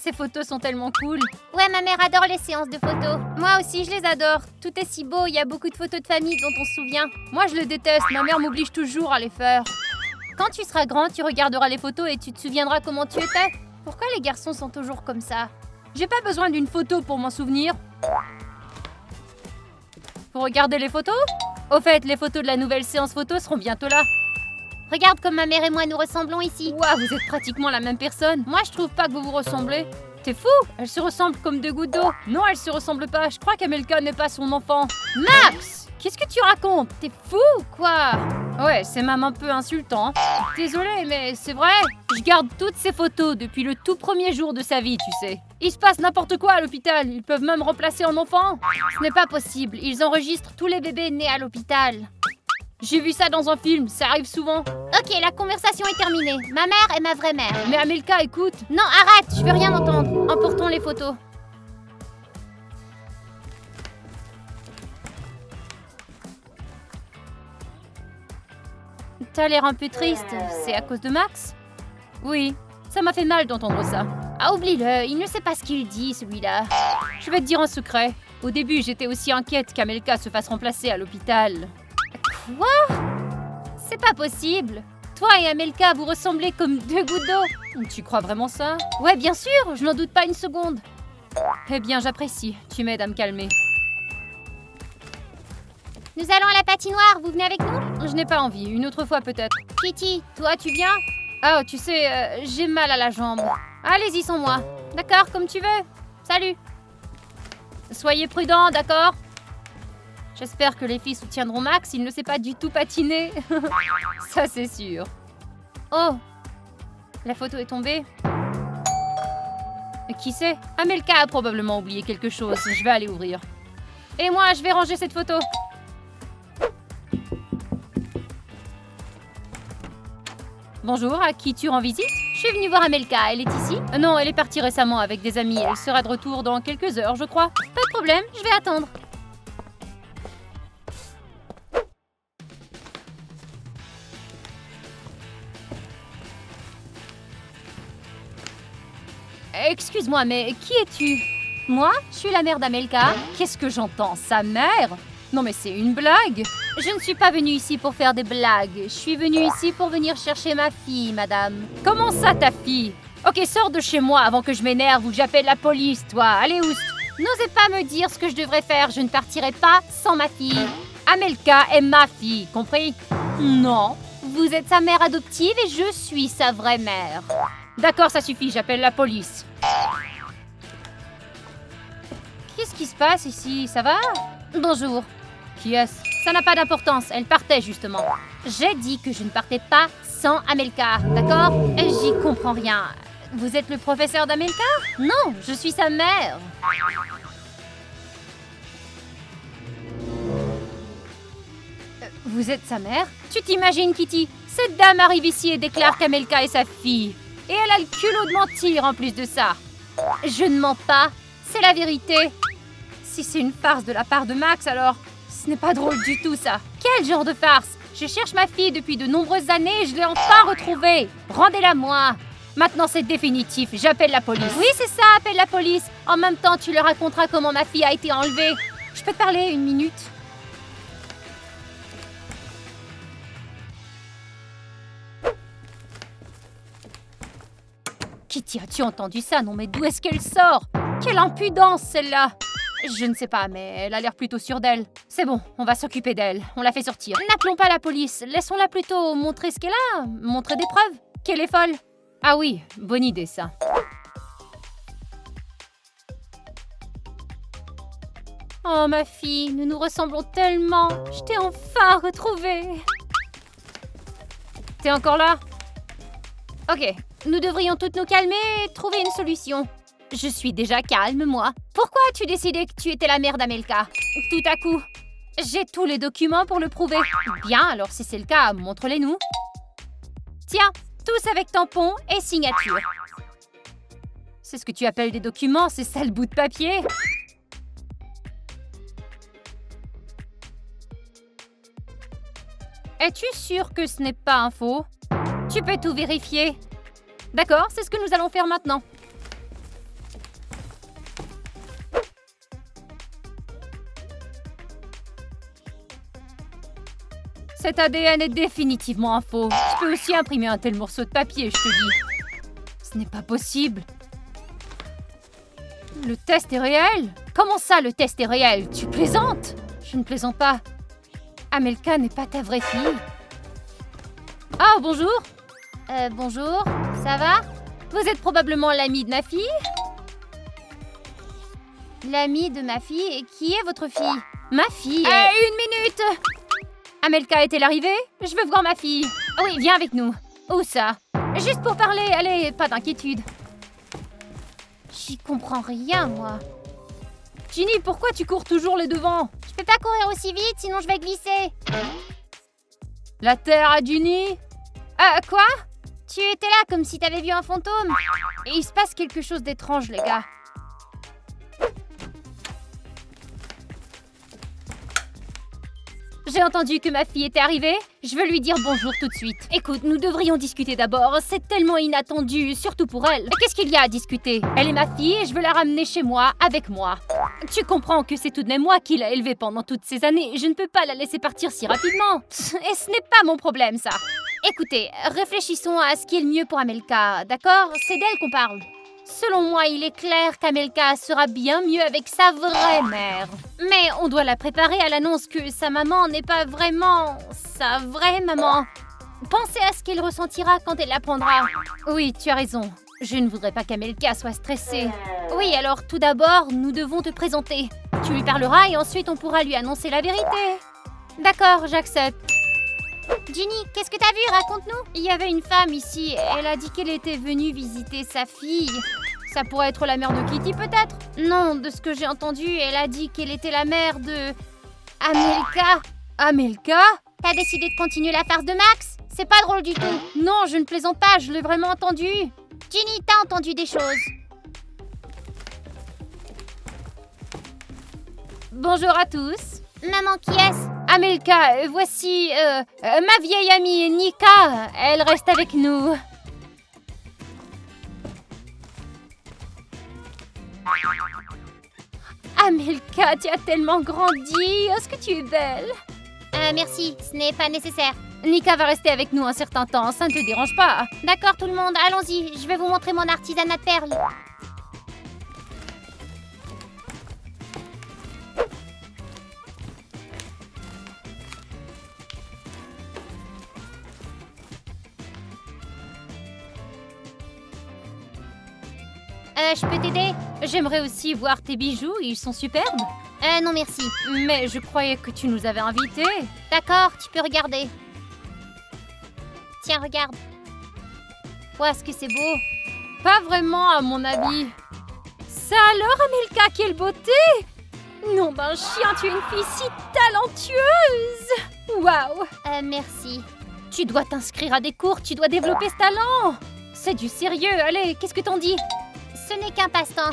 ces photos sont tellement cool. Ouais, ma mère adore les séances de photos. Moi aussi, je les adore. Tout est si beau, il y a beaucoup de photos de famille dont on se souvient. Moi, je le déteste, ma mère m'oblige toujours à les faire. Quand tu seras grand, tu regarderas les photos et tu te souviendras comment tu étais. Pourquoi les garçons sont toujours comme ça? J'ai pas besoin d'une photo pour m'en souvenir. Pour regarder les photos? Au fait, les photos de la nouvelle séance photo seront bientôt là. Regarde comme ma mère et moi nous ressemblons ici. Ouah, vous êtes pratiquement la même personne. Moi, je trouve pas que vous vous ressemblez. T'es fou? Elle se ressemble comme deux gouttes d'eau. Non, elle se ressemble pas. Je crois qu'Amelka n'est pas son enfant. Max! Qu'est-ce que tu racontes? T'es fou ou quoi? Ouais, c'est même un peu insultant. Désolée, mais c'est vrai. Je garde toutes ces photos depuis le tout premier jour de sa vie, tu sais. Il se passe n'importe quoi à l'hôpital. Ils peuvent même remplacer un enfant. Ce n'est pas possible. Ils enregistrent tous les bébés nés à l'hôpital. J'ai vu ça dans un film, ça arrive souvent. Ok, la conversation est terminée. Ma mère est ma vraie mère. Mais Amelka, écoute. Non, arrête, je veux rien entendre. Emportons les photos. T'as l'air un peu triste. C'est à cause de Max? Oui, ça m'a fait mal d'entendre ça. Ah, oublie-le, il ne sait pas ce qu'il dit, celui-là. Je vais te dire un secret. Au début, j'étais aussi inquiète qu'Amelka se fasse remplacer à l'hôpital. Quoi? C'est pas possible. Toi et Amelka, vous ressemblez comme deux gouttes d'eau. Tu crois vraiment ça? Ouais, bien sûr, je n'en doute pas une seconde. Eh bien, j'apprécie. Tu m'aides à me calmer. Nous allons à la patinoire, vous venez avec nous? Je n'ai pas envie, une autre fois peut-être. Kitty, toi tu viens? Oh, tu sais, j'ai mal à la jambe. Allez-y sans moi. D'accord, comme tu veux. Salut. Soyez prudents, d'accord? J'espère que les filles soutiendront Max, il ne sait pas du tout patiner. Ça, c'est sûr. Oh, la photo est tombée. Qui sait? Amelka a probablement oublié quelque chose. Je vais aller ouvrir. Et moi, je vais ranger cette photo. Bonjour, à qui tu rends visite? Je suis venue voir Amelka, elle est ici? Non, elle est partie récemment avec des amis. Elle sera de retour dans quelques heures, je crois. Pas de problème, je vais attendre. Excuse-moi, mais qui es-tu? Moi, je suis la mère d'Amelka. Qu'est-ce que j'entends? Sa mère? Non mais c'est une blague. Je ne suis pas venue ici pour faire des blagues. Je suis venue ici pour venir chercher ma fille, madame. Comment ça, ta fille? Ok, sors de chez moi avant que je m'énerve ou que j'appelle la police, toi. Allez, oust. N'osez pas me dire ce que je devrais faire. Je ne partirai pas sans ma fille. Amelka est ma fille, compris? Non. Vous êtes sa mère adoptive et je suis sa vraie mère. D'accord, ça suffit, j'appelle la police. Qu'est-ce qui se passe ici? Ça va? Bonjour. Qui est-ce? Ça n'a pas d'importance, elle partait justement. J'ai dit que je ne partais pas sans Amelka, d'accord? J'y comprends rien. Vous êtes le professeur d'Amelka? Non, je suis sa mère. Vous êtes sa mère? Tu t'imagines, Kitty? Cette dame arrive ici et déclare qu'Amelka est sa fille. Et elle a le culot de mentir en plus de ça. Je ne mens pas, c'est la vérité. Si c'est une farce de la part de Max, alors ce n'est pas drôle du tout ça. Quel genre de farce? Je cherche ma fille depuis de nombreuses années et je l'ai enfin retrouvée. Rendez-la moi. Maintenant c'est définitif, j'appelle la police. Oui, c'est ça, appelle la police. En même temps, tu leur raconteras comment ma fille a été enlevée. Je peux te parler une minute? Kitty, as-tu entendu ça? Non mais d'où est-ce qu'elle sort? Quelle impudence celle-là! Je ne sais pas, mais elle a l'air plutôt sûre d'elle. C'est bon, on va s'occuper d'elle. On la fait sortir. N'appelons pas la police. Laissons-la plutôt montrer ce qu'elle a. Montrer des preuves. Qu'elle est folle. Ah oui, bonne idée ça. Oh ma fille, nous nous ressemblons tellement. Je t'ai enfin retrouvée. T'es encore là? Ok, nous devrions toutes nous calmer et trouver une solution. Je suis déjà calme, moi. Pourquoi as-tu décidé que tu étais la mère d'Amelka? Tout à coup. J'ai tous les documents pour le prouver. Bien, alors si c'est le cas, montre-les-nous. Tiens, tous avec tampon et signature. C'est ce que tu appelles des documents, ces sales bouts de papier? Es-tu sûr que ce n'est pas un faux? Tu peux tout vérifier. D'accord, c'est ce que nous allons faire maintenant. Cet ADN est définitivement un faux. Je peux aussi imprimer un tel morceau de papier, je te dis. Ce n'est pas possible. Le test est réel? Comment ça, le test est réel? Tu plaisantes? Je ne plaisante pas. Amelka n'est pas ta vraie fille. Ah, bonjour. Bonjour, ça va? Vous êtes probablement l'amie de ma fille? L'amie de ma fille? Et qui est votre fille? Ma fille est... Une minute! Amelka est-elle arrivée? Je veux voir ma fille. Oui, viens avec nous. Où ça? Juste pour parler, allez, pas d'inquiétude. J'y comprends rien, moi. Ginny, pourquoi tu cours toujours les devants? Je peux pas courir aussi vite, sinon je vais glisser. La terre à Ginny? Quoi? Tu étais là comme si t'avais vu un fantôme. Et il se passe quelque chose d'étrange, les gars. J'ai entendu que ma fille était arrivée. Je veux lui dire bonjour tout de suite. Écoute, nous devrions discuter d'abord. C'est tellement inattendu, surtout pour elle. Qu'est-ce qu'il y a à discuter? Elle est ma fille et je veux la ramener chez moi, avec moi. Tu comprends que c'est tout de même moi qui l'ai élevée pendant toutes ces années. Je ne peux pas la laisser partir si rapidement. Et ce n'est pas mon problème, ça. Écoutez, réfléchissons à ce qui est le mieux pour Amelka, d'accord? C'est d'elle qu'on parle. Selon moi, il est clair qu'Amelka sera bien mieux avec sa vraie mère. Mais on doit la préparer à l'annonce que sa maman n'est pas vraiment sa vraie maman. Pensez à ce qu'elle ressentira quand elle l'apprendra. Oui, tu as raison. Je ne voudrais pas qu'Amelka soit stressée. Oui, alors tout d'abord, nous devons te présenter. Tu lui parleras et ensuite on pourra lui annoncer la vérité. D'accord, j'accepte. Ginny, qu'est-ce que t'as vu? Raconte-nous. Il y avait une femme ici. Elle a dit qu'elle était venue visiter sa fille. Ça pourrait être la mère de Kitty, peut-être? Non, de ce que j'ai entendu, elle a dit qu'elle était la mère de... Amelka. Amelka? T'as décidé de continuer la farce de Max? C'est pas drôle du tout. Non, je ne plaisante pas, je l'ai vraiment entendu. Ginny, t'as entendu des choses. Bonjour à tous. Maman, qui est-ce? Amelka, voici ma vieille amie Nika. Elle reste avec nous. Amelka, tu as tellement grandi. Est-ce que tu es belle? Merci, ce n'est pas nécessaire. Nika va rester avec nous un certain temps, ça ne te dérange pas? D'accord tout le monde, allons-y. Je vais vous montrer mon artisanat de perles. Je peux t'aider? J'aimerais aussi voir tes bijoux, ils sont superbes. Non merci. Mais je croyais que tu nous avais invités. D'accord, tu peux regarder. Tiens, regarde. Ouais, est-ce que c'est beau? Pas vraiment, à mon avis. Ça alors, Amelka, quelle beauté! Nom d'un chien, tu es une fille si talentueuse! Waouh! Merci. Tu dois t'inscrire à des cours, tu dois développer ce talent! C'est du sérieux, allez, qu'est-ce que t'en dis? Ce n'est qu'un passe-temps.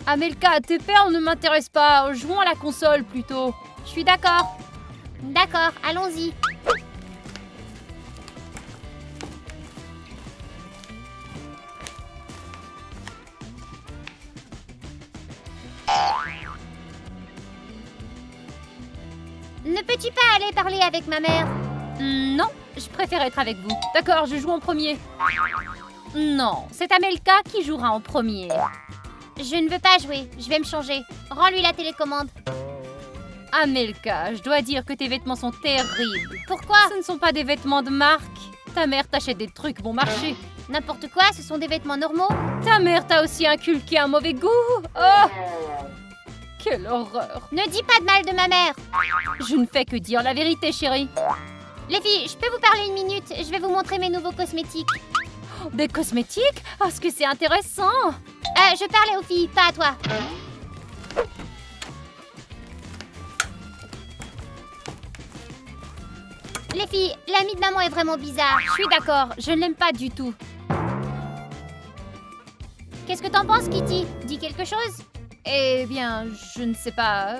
Amelka, tes perles ne m'intéressent pas. Jouons à la console plutôt. Je suis d'accord. D'accord, allons-y. Ne peux-tu pas aller parler avec ma mère? Non, je préfère être avec vous. D'accord, je joue en premier. Non, c'est Amelka qui jouera en premier. Je ne veux pas jouer, je vais me changer. Rends-lui la télécommande. Amelka, je dois dire que tes vêtements sont terribles. Pourquoi? Ce ne sont pas des vêtements de marque. Ta mère t'achète des trucs bon marché. N'importe quoi, ce sont des vêtements normaux. Ta mère t'a aussi inculqué un mauvais goût. Oh! Quelle horreur. Ne dis pas de mal de ma mère. Je ne fais que dire la vérité, chérie. Les filles, je peux vous parler une minute? Je vais vous montrer mes nouveaux cosmétiques. Des cosmétiques? Oh, est-ce que c'est intéressant? Je parlais aux filles, pas à toi. Les filles, l'amie de maman est vraiment bizarre. Je suis d'accord, je ne l'aime pas du tout. Qu'est-ce que t'en penses, Kitty? Dis quelque chose? Eh bien, je ne sais pas.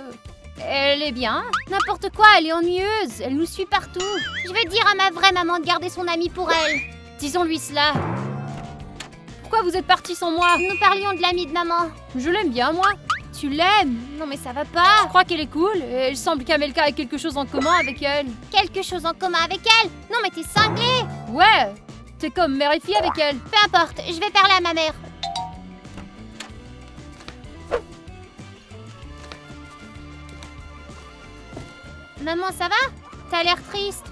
Elle est bien. N'importe quoi, elle est ennuyeuse. Elle nous suit partout. Je vais dire à ma vraie maman de garder son amie pour elle. Disons-lui cela. Pourquoi vous êtes partis sans moi? Nous parlions de l'amie de maman. Je l'aime bien, moi. tu l'aimes? Non mais ça va pas. Je crois qu'elle est cool. Et il semble qu'Amelka ait quelque chose en commun avec elle. Quelque chose en commun avec elle? Non mais t'es cinglé. Ouais, t'es comme mère et fille avec elle. Peu importe, je vais parler à ma mère. Maman, ça va? T'as l'air triste.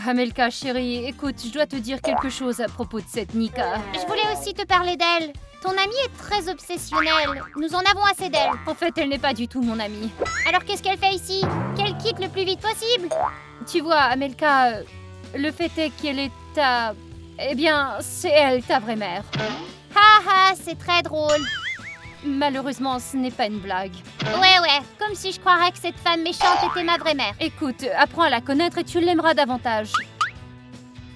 Amelka, chérie, écoute, je dois te dire quelque chose à propos de cette Nika. Je voulais aussi te parler d'elle. Ton amie est très obsessionnelle. Nous en avons assez d'elle. En fait, elle n'est pas du tout mon amie. Alors qu'est-ce qu'elle fait ici? Qu'elle quitte le plus vite possible? Tu vois, Amelka, le fait est qu'elle est ta... Eh bien, c'est elle, ta vraie mère. Haha, c'est très drôle. Malheureusement, ce n'est pas une blague. Ouais, comme si je croirais que cette femme méchante était ma vraie mère. Écoute, apprends à la connaître et tu l'aimeras davantage.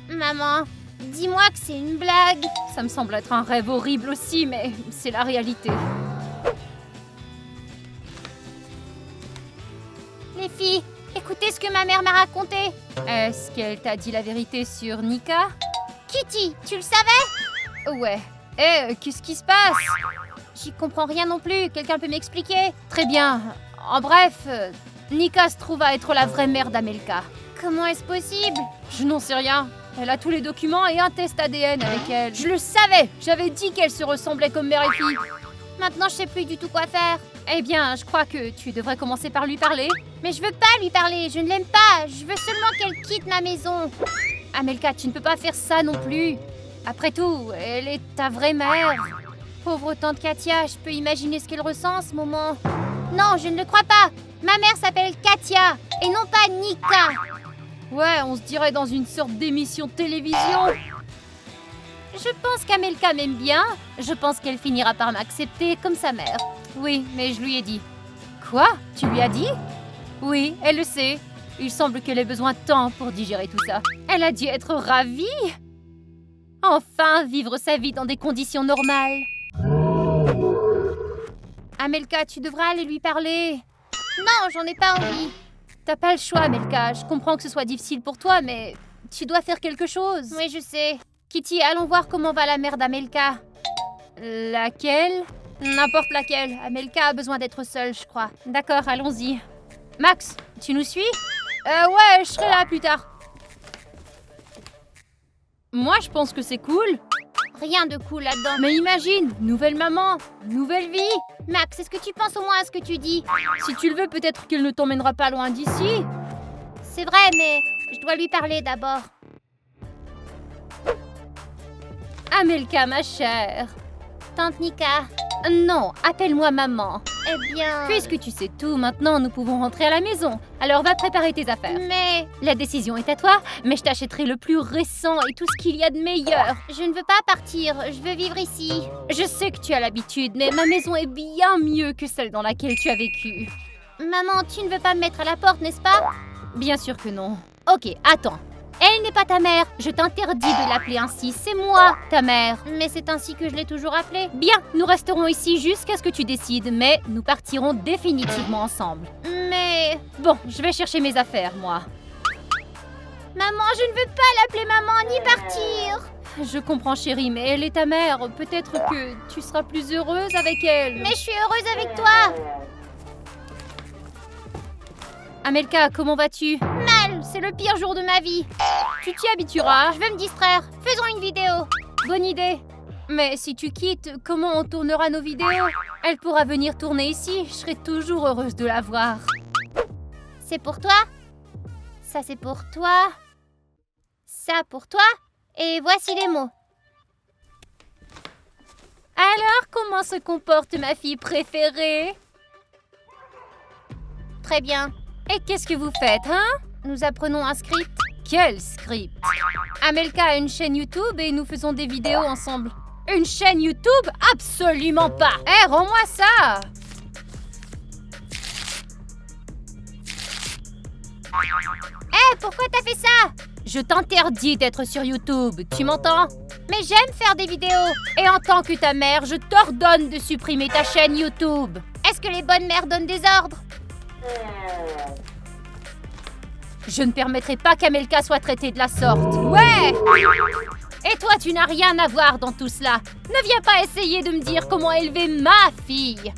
Maman, dis-moi que c'est une blague. Ça me semble être un rêve horrible aussi, mais c'est la réalité. Les filles, écoutez ce que ma mère m'a raconté. Est-ce qu'elle t'a dit la vérité sur Nika? Kitty, tu le savais? Ouais. Qu'est-ce qui se passe? J'y comprends rien non plus. Quelqu'un peut m'expliquer? Très bien. En bref, Nika se trouve à être la vraie mère d'Amelka. Comment est-ce possible? Je n'en sais rien. Elle a tous les documents et un test ADN avec elle. Je le savais! J'avais dit qu'elle se ressemblait comme mère et fille. Maintenant, je sais plus du tout quoi faire. Eh bien, je crois que tu devrais commencer par lui parler. Mais je veux pas lui parler. Je ne l'aime pas. Je veux seulement qu'elle quitte ma maison. Amelka, tu ne peux pas faire ça non plus. Après tout, elle est ta vraie mère. Pauvre tante Katia, je peux imaginer ce qu'elle ressent en ce moment. Non, je ne le crois pas. Ma mère s'appelle Katia et non pas Nika. Ouais, on se dirait dans une sorte d'émission de télévision. Je pense qu'Amelka m'aime bien. Je pense qu'elle finira par m'accepter comme sa mère. Oui, mais je lui ai dit. Quoi? Tu lui as dit? Oui, elle le sait. Il semble qu'elle ait besoin de temps pour digérer tout ça. Elle a dû être ravie. Enfin, vivre sa vie dans des conditions normales. Amelka, tu devrais aller lui parler. Non, j'en ai pas envie. T'as pas le choix, Amelka. Je comprends que ce soit difficile pour toi, mais tu dois faire quelque chose. Oui, je sais. Kitty, allons voir comment va la mère d'Amelka. Laquelle? N'importe laquelle. Amelka a besoin d'être seule, je crois. D'accord, allons-y. Max, tu nous suis? Ouais, je serai là plus tard. Moi, je pense que c'est cool. Rien de cool là-dedans. Mais imagine, nouvelle maman, nouvelle vie. Max, est-ce que tu penses au moins à ce que tu dis? Si tu le veux, peut-être qu'elle ne t'emmènera pas loin d'ici. C'est vrai, mais je dois lui parler d'abord. Amelka, ma chère. Tante Nika. Non, appelle-moi maman. Eh bien... Puisque tu sais tout, maintenant nous pouvons rentrer à la maison. Alors va préparer tes affaires. Mais... La décision est à toi, mais je t'achèterai le plus récent et tout ce qu'il y a de meilleur. Je ne veux pas partir, je veux vivre ici. Je sais que tu as l'habitude, mais ma maison est bien mieux que celle dans laquelle tu as vécu. Maman, tu ne veux pas me mettre à la porte, n'est-ce pas? Bien sûr que non. Ok, attends. Elle n'est pas ta mère. Je t'interdis de l'appeler ainsi. C'est moi, ta mère. Mais c'est ainsi que je l'ai toujours appelée. Bien, nous resterons ici jusqu'à ce que tu décides, mais nous partirons définitivement ensemble. Mais... Bon, je vais chercher mes affaires, moi. Maman, je ne veux pas l'appeler maman ni partir. Je comprends, chérie, mais elle est ta mère. Peut-être que tu seras plus heureuse avec elle. Mais je suis heureuse avec toi. Amelka, comment vas-tu? Mal, c'est le pire jour de ma vie. Tu t'y habitueras. Je veux me distraire. Faisons une vidéo. Bonne idée. Mais si tu quittes, comment on tournera nos vidéos? Elle pourra venir tourner ici. Je serai toujours heureuse de la voir. C'est pour toi. Ça, c'est pour toi. Ça, pour toi. Et voici les mots. Alors, comment se comporte ma fille préférée? Très bien. Et qu'est-ce que vous faites, hein? Nous apprenons un script. Quel script? Amelka a une chaîne YouTube et nous faisons des vidéos ensemble. Une chaîne YouTube? Absolument pas! Rends-moi ça! Pourquoi t'as fait ça? Je t'interdis d'être sur YouTube, tu m'entends? Mais j'aime faire des vidéos. Et en tant que ta mère, je t'ordonne de supprimer ta chaîne YouTube. Est-ce que les bonnes mères donnent des ordres? Je ne permettrai pas qu'Amelka soit traitée de la sorte. Ouais! Et toi, tu n'as rien à voir dans tout cela. Ne viens pas essayer de me dire comment élever ma fille.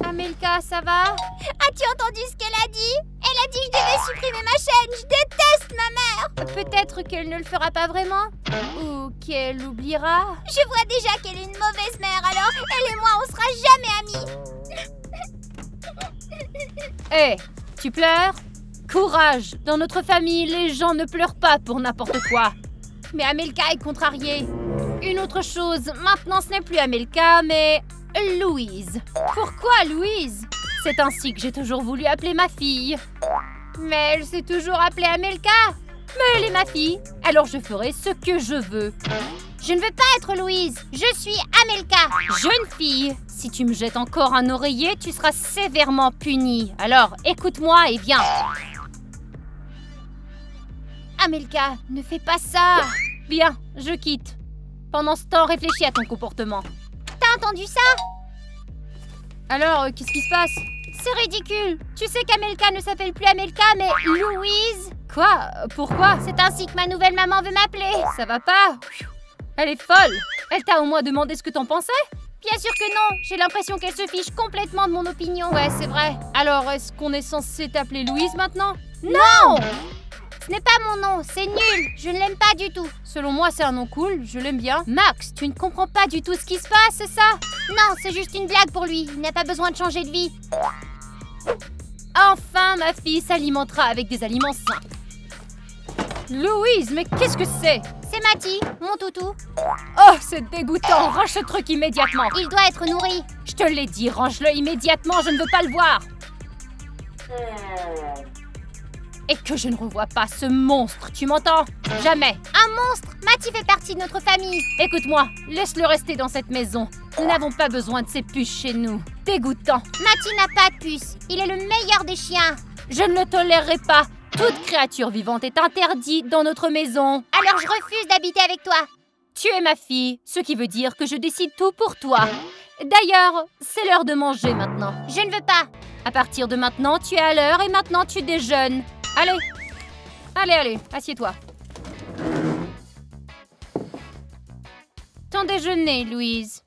Amelka, ça va? As-tu entendu ce qu'elle a dit? Elle a dit que je devais supprimer ma chaîne. Je déteste ma mère. Peut-être qu'elle ne le fera pas vraiment. Ou qu'elle oubliera. Je vois déjà qu'elle est une mauvaise mère, alors elle et moi, on sera jamais amies. Hé, tu pleures? Courage! Dans notre famille, les gens ne pleurent pas pour n'importe quoi. Mais Amelka est contrariée. Une autre chose, maintenant ce n'est plus Amelka, mais Louise. Pourquoi Louise? C'est ainsi que j'ai toujours voulu appeler ma fille. Mais elle s'est toujours appelée Amelka. Mais elle est ma fille, alors je ferai ce que je veux. Je ne veux pas être Louise, je suis Amelka. Jeune fille, si tu me jettes encore un oreiller, tu seras sévèrement punie. Alors, écoute-moi et viens. Amelka, ne fais pas ça. Bien, je quitte. Pendant ce temps, réfléchis à ton comportement. T'as entendu ça? Alors, qu'est-ce qui se passe? C'est ridicule. Tu sais qu'Amelka ne s'appelle plus Amelka, mais Louise. Quoi? Pourquoi? C'est ainsi que ma nouvelle maman veut m'appeler. Ça va pas? Elle est folle. Elle t'a au moins demandé ce que t'en pensais? Bien sûr que non. J'ai l'impression qu'elle se fiche complètement de mon opinion. Ouais, c'est vrai. Alors, est-ce qu'on est censé t'appeler Louise maintenant? Non! Ce n'est pas mon nom, c'est nul. Je ne l'aime pas du tout. Selon moi, c'est un nom cool, je l'aime bien. Max, tu ne comprends pas du tout ce qui se passe, c'est ça? Non, c'est juste une blague pour lui. Il n'a pas besoin de changer de vie. Enfin, ma fille s'alimentera avec des aliments sains. Louise, mais qu'est-ce que c'est? C'est Mati, mon toutou. Oh, c'est dégoûtant. Range ce truc immédiatement. Il doit être nourri. Je te l'ai dit, range-le immédiatement, je ne veux pas le voir. Et que je ne revois pas ce monstre, tu m'entends? Jamais. Un monstre? Mati fait partie de notre famille. Écoute-moi, laisse-le rester dans cette maison. Nous n'avons pas besoin de ces puces chez nous. Dégoûtant. Mati n'a pas de puce. Il est le meilleur des chiens. Je ne le tolérerai pas. Toute créature vivante est interdite dans notre maison. Alors je refuse d'habiter avec toi. Tu es ma fille, ce qui veut dire que je décide tout pour toi. D'ailleurs, c'est l'heure de manger maintenant. Je ne veux pas. À partir de maintenant, tu es à l'heure et maintenant tu déjeunes. Allez, allez, assieds-toi. Ton déjeuner, Louise.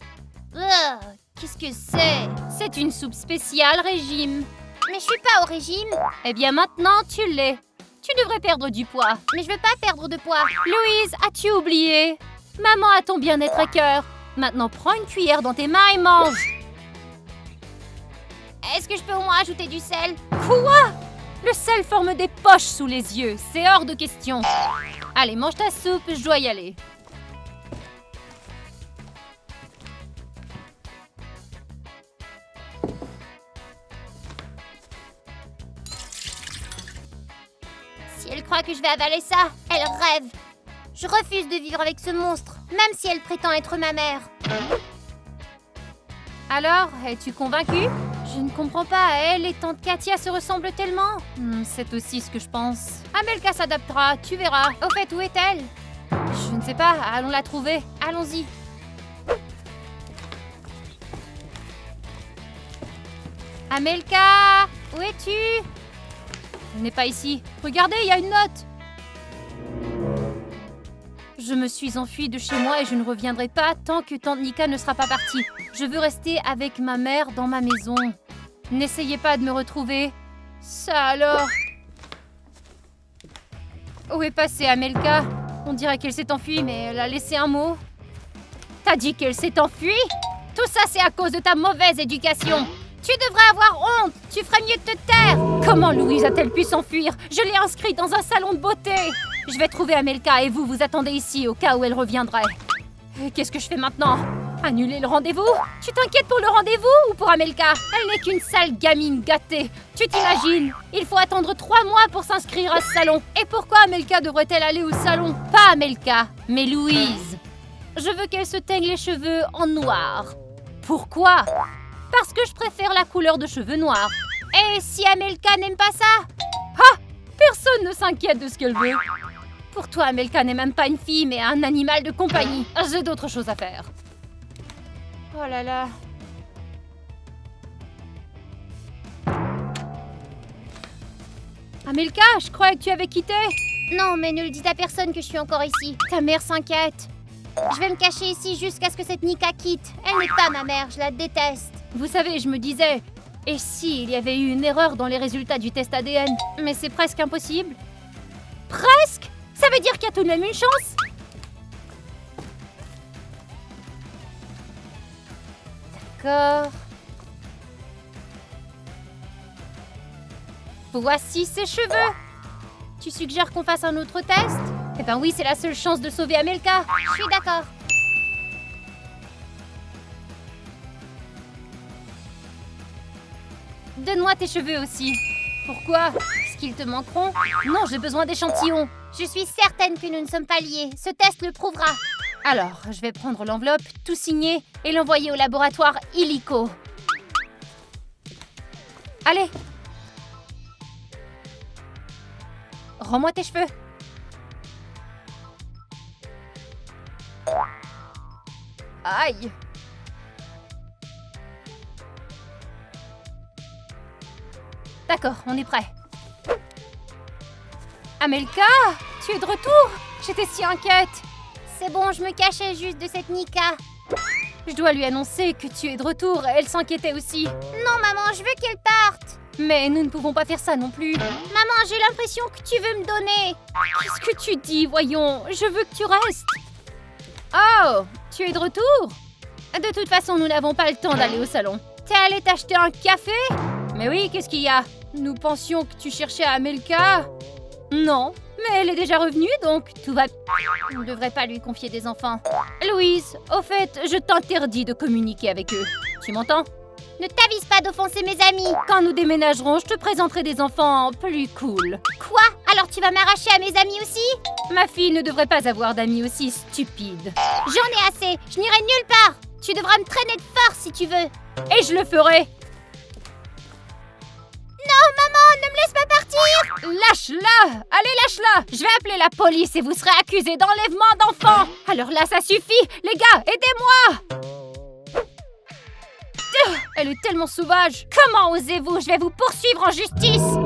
Qu'est-ce que c'est? C'est une soupe spéciale régime. Mais je suis pas au régime. Eh bien maintenant, tu l'es. Tu devrais perdre du poids. Mais je veux pas perdre de poids. Louise, as-tu oublié? Maman a ton bien-être à cœur. Maintenant, prends une cuillère dans tes mains et mange. Est-ce que je peux au moins ajouter du sel? Quoi? Le sel forme des poches sous les yeux. C'est hors de question. Allez, mange ta soupe, je dois y aller. Si elle croit que je vais avaler ça, elle rêve. Je refuse de vivre avec ce monstre, même si elle prétend être ma mère. Alors, es-tu convaincue? Je ne comprends pas, elle et tante Katia se ressemblent tellement. C'est aussi ce que je pense. Amelka s'adaptera, tu verras. Au fait, où est-elle? Je ne sais pas, allons la trouver. Allons-y. Amelka, où es-tu? Elle n'est pas ici. Regardez, il y a une note. Je me suis enfuie de chez moi et je ne reviendrai pas tant que tante Nika ne sera pas partie. Je veux rester avec ma mère dans ma maison. N'essayez pas de me retrouver. Ça alors? Où est passée Amelka? On dirait qu'elle s'est enfuie, mais elle a laissé un mot. T'as dit qu'elle s'est enfuie? Tout ça, c'est à cause de ta mauvaise éducation. Tu devrais avoir honte. Tu ferais mieux de te taire. Comment Louise a-t-elle pu s'enfuir? Je l'ai inscrite dans un salon de beauté. Je vais trouver Amelka et vous attendez ici au cas où elle reviendrait. Qu'est-ce que je fais maintenant? Annuler le rendez-vous? Tu t'inquiètes pour le rendez-vous ou pour Amelka? Elle n'est qu'une sale gamine gâtée. Tu t'imagines? Il faut attendre 3 mois pour s'inscrire à ce salon. Et pourquoi Amelka devrait-elle aller au salon? Pas Amelka, mais Louise. Je veux qu'elle se teigne les cheveux en noir. Pourquoi? Parce que je préfère la couleur de cheveux noirs. Et si Amelka n'aime pas ça? Ah! Personne ne s'inquiète de ce qu'elle veut. Pour toi, Amelka n'est même pas une fille, mais un animal de compagnie. J'ai d'autres choses à faire. Oh là là. Amelka, je croyais que tu avais quitté. Non, mais ne le dites à personne que je suis encore ici. Ta mère s'inquiète. Je vais me cacher ici jusqu'à ce que cette Nika quitte. Elle n'est pas ma mère, je la déteste. Vous savez, je me disais, et s'il y avait eu une erreur dans les résultats du test ADN? Mais c'est presque impossible. Presque? Ça veut dire qu'il y a tout de même une chance? D'accord. Voici ses cheveux. Tu suggères qu'on fasse un autre test? Eh ben oui, c'est la seule chance de sauver Amelka. Je suis d'accord. Donne-moi tes cheveux aussi. Pourquoi? Est-ce qu'ils te manqueront? Non, j'ai besoin d'échantillons. Je suis certaine que nous ne sommes pas liés. Ce test le prouvera. Alors, je vais prendre l'enveloppe, tout signer et l'envoyer au laboratoire illico. Allez. Rends-moi tes cheveux. Aïe. D'accord, on est prêt. Amelka, tu es de retour? J'étais si inquiète. C'est bon, je me cachais juste de cette Nika. Je dois lui annoncer que tu es de retour. Elle s'inquiétait aussi. Non, maman, je veux qu'elle parte. Mais nous ne pouvons pas faire ça non plus. Maman, j'ai l'impression que tu veux me donner. Qu'est-ce que tu dis, voyons? Je veux que tu restes. Oh, tu es de retour? De toute façon, nous n'avons pas le temps d'aller au salon. T'es allé t'acheter un café? Mais oui, qu'est-ce qu'il y a? Nous pensions que tu cherchais Amelka. Non, mais elle est déjà revenue, donc tout va... On ne devrait pas lui confier des enfants. Louise, au fait, je t'interdis de communiquer avec eux. Tu m'entends? Ne t'avise pas d'offenser mes amis. Quand nous déménagerons, je te présenterai des enfants plus cool. Quoi? Alors tu vas m'arracher à mes amis aussi? Ma fille ne devrait pas avoir d'amis aussi stupides. J'en ai assez, je n'irai nulle part. Tu devras me traîner de force si tu veux. Et je le ferai. Non, maman, ne me laisse pas partir. Lâche-la! Allez, lâche-la! Je vais appeler la police et vous serez accusés d'enlèvement d'enfants. Alors là, ça suffit. Les gars, aidez-moi! Elle est tellement sauvage. Comment osez-vous? Je vais vous poursuivre en justice.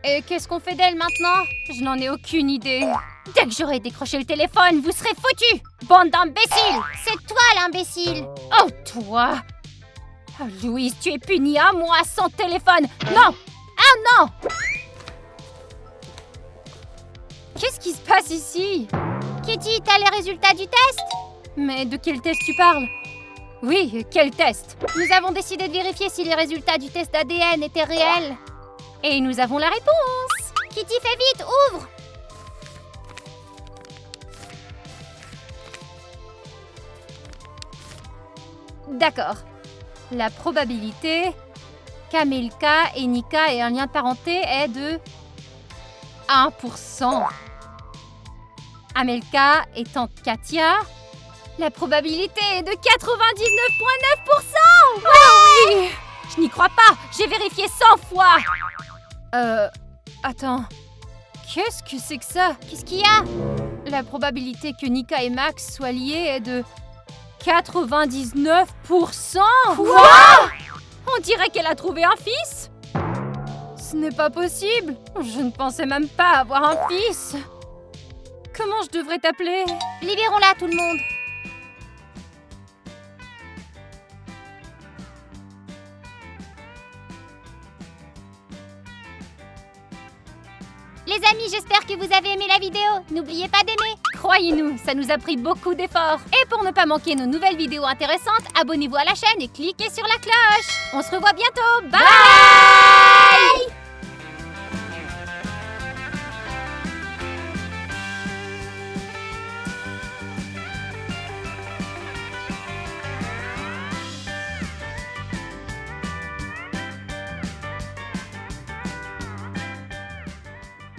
Et qu'est-ce qu'on fait d'elle maintenant? Je n'en ai aucune idée. Dès que j'aurai décroché le téléphone, vous serez foutus! Bande d'imbéciles! C'est toi l'imbécile! Oh, toi! Oh, Louise, tu es punie un mois sans téléphone! Non! Ah non! Qu'est-ce qui se passe ici? Kitty, t'as les résultats du test? Mais de quel test tu parles? Oui, quel test? Nous avons décidé de vérifier si les résultats du test ADN étaient réels. Et nous avons la réponse! Kitty, fais vite, ouvre! D'accord. La probabilité qu'Amelka et Nika aient un lien de parenté est de 1%. Amelka étant Katia, la probabilité est de 99,9%! Oh oui! Je n'y crois pas! J'ai vérifié 100 fois! Attends. Qu'est-ce que c'est que ça? Qu'est-ce qu'il y a? La probabilité que Nika et Max soient liés est de 99%! Quoi? On dirait qu'elle a trouvé un fils! Ce n'est pas possible! Je ne pensais même pas avoir un fils! Comment je devrais t'appeler? Libérons-la, tout le monde! Les amis, j'espère que vous avez aimé la vidéo. N'oubliez pas d'aimer. Croyez-nous, ça nous a pris beaucoup d'efforts. Et pour ne pas manquer nos nouvelles vidéos intéressantes, abonnez-vous à la chaîne et cliquez sur la cloche. On se revoit bientôt. Bye!